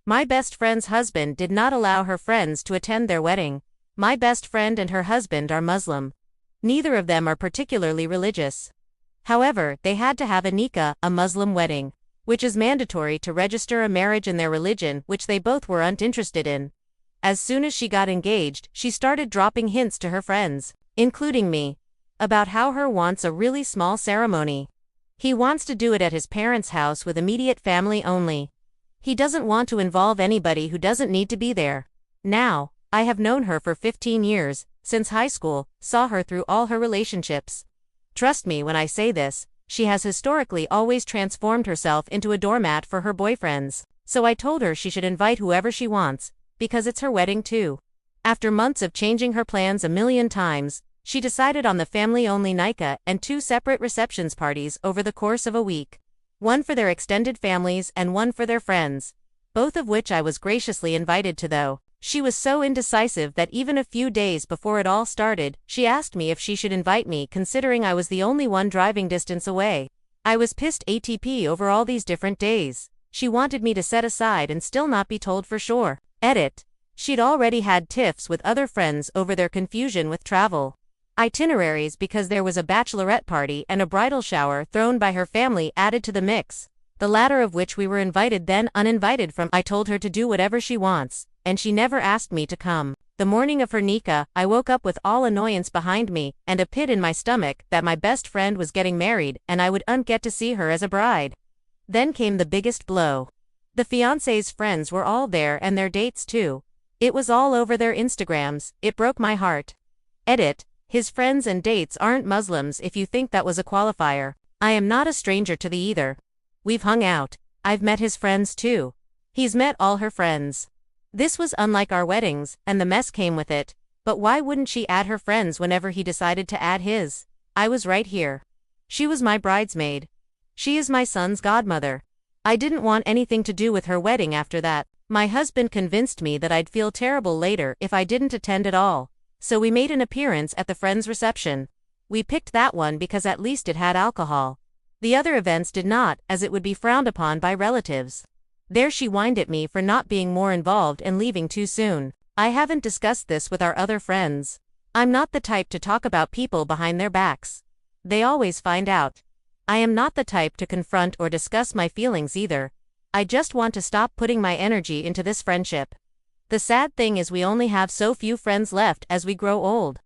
My best friend's husband did not allow her friends to attend their wedding. My best friend and her husband are Muslim. Neither of them are particularly religious. However, they had to have a nikah, a Muslim wedding, which is mandatory to register a marriage in their religion, which they both were uninterested in. As soon as she got engaged, she started dropping hints to her friends, including me, about how her wants a really small ceremony. He wants to do it at his parents' house with immediate family only. He doesn't want to involve anybody who doesn't need to be there. Now, I have known her for 15 years, since high school, saw her through all her relationships. Trust me when I say this, she has historically always transformed herself into a doormat for her boyfriends, so I told her she should invite whoever she wants, because it's her wedding too. After months of changing her plans a million times, she decided on the family-only nikah and 2 separate receptions parties over the course of a week. One for their extended families and one for their friends, both of which I was graciously invited to though. She was so indecisive that even a few days before it all started, she asked me if she should invite me considering I was the only one driving distance away. I was pissed ATP over all these different days. She wanted me to set aside and still not be told for sure. Edit. She'd already had tiffs with other friends over their confusion with travel itineraries because there was a bachelorette party and a bridal shower thrown by her family added to the mix, the latter of which we were invited then uninvited from. I told her to do whatever she wants, and she never asked me to come. The morning of her nikah, I woke up with all annoyance behind me and a pit in my stomach that my best friend was getting married and I would get to see her as a bride. Then came the biggest blow. The fiancé's friends were all there and their dates too. It was all over their Instagrams. It broke my heart. Edit. His friends and dates aren't Muslims if you think that was a qualifier. I am not a stranger to the either. We've hung out. I've met his friends too. He's met all her friends. This was unlike our weddings, and the mess came with it, but why wouldn't she add her friends whenever he decided to add his? I was right here. She was my bridesmaid. She is my son's godmother. I didn't want anything to do with her wedding after that. My husband convinced me that I'd feel terrible later if I didn't attend at all. So we made an appearance at the friend's reception. We picked that one because at least it had alcohol. The other events did not, as it would be frowned upon by relatives. There she whined at me for not being more involved and leaving too soon. I haven't discussed this with our other friends. I'm not the type to talk about people behind their backs. They always find out. I am not the type to confront or discuss my feelings either. I just want to stop putting my energy into this friendship. The sad thing is we only have so few friends left as we grow old.